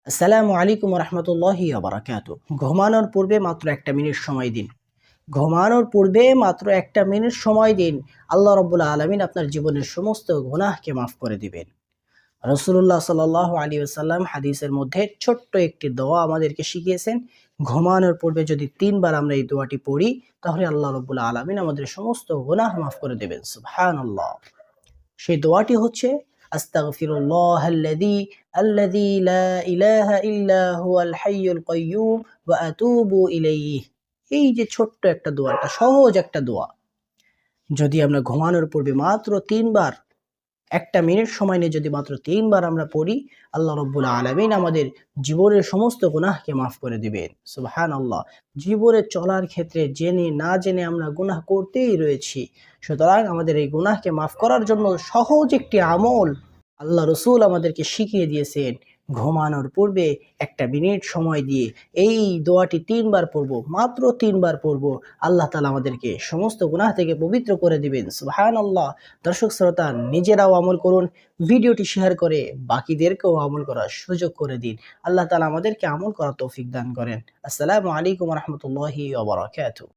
আসসালামু আলাইকুম রহমতুল্লাহি বারাকাতু। ঘুমানোর পূর্বে মাত্র একটা মিনিট সময় দিন। ঘুমানোর পূর্বে মাত্র একটা মিনিট সময় দিন। আল্লাহ রাব্বুল আলামিন আপনার জীবনের সমস্ত গুনাহকে মাফ করে দিবেন। রাসূলুল্লাহ সাল্লাল্লাহু আলাইহি ওয়াসাল্লাম হাদিসের মধ্যে ছোট্ট একটি দোয়া আমাদেরকে শিখিয়েছেন। ঘুমানোর পূর্বে যদি ৩ বার আমরা এই দোয়াটি পড়ি, তাহলে আল্লাহ রাব্বুল আলামিন আমাদের সমস্ত গুনাহ মাফ করে দেবেন। সুবহানাল্লাহ। সেই দোয়াটি হচ্ছে আস্তাগফিরুল্লাহাল্লাযী লা ইলাহা ইল্লা হুয়াল হাইয়ুল কাইয়্যুম ওয়া আতুবু ইলাইহি। এই যে ছোট্ট একটা দোয়া, একটা সহজ একটা দোয়া, যদি আমরা ঘুমানোর পূর্বে মাত্র ৩ বার, একটা মিনিট সময় নিয়ে যদি মাত্র ৩ বার আমরা পড়ি, আল্লাহ রাব্বুল আলামিন আমাদের জীবনের সমস্ত গুনাহকে মাফ করে দিবেন। সুবহানাল্লাহ। জীবনে চলার ক্ষেত্রে জেনে না জেনে আমরা গুনাহ করতেই রয়েছি। সুতরাং আমাদের এই গুনাহকে মাফ করার জন্য সহজ একটি আমল আল্লাহ রসুল আমাদেরকে শিখিয়ে দিয়েছেন। ঘুমানোর পূর্বে একটা মিনিট সময় দিয়ে এই দোয়াটি ৩ বার পড়ব, মাত্র ৩ বার পড়ব। আল্লাহ তাআলা আমাদেরকে সমস্ত গুনাহ থেকে পবিত্র করে দিবেন। সুবহানাল্লাহ। দর্শক শ্রোতা, নিজেরাও আমল করুন, ভিডিওটি শেয়ার করে বাকিদেরকেও আমল করার সুযোগ করে দিন। আল্লাহ তাআলা আমাদেরকে আমল করার তৌফিক দান করেন। আসসালামু আলাইকুম ওয়া রাহমাতুল্লাহি ওয়া বারাকাতুহু।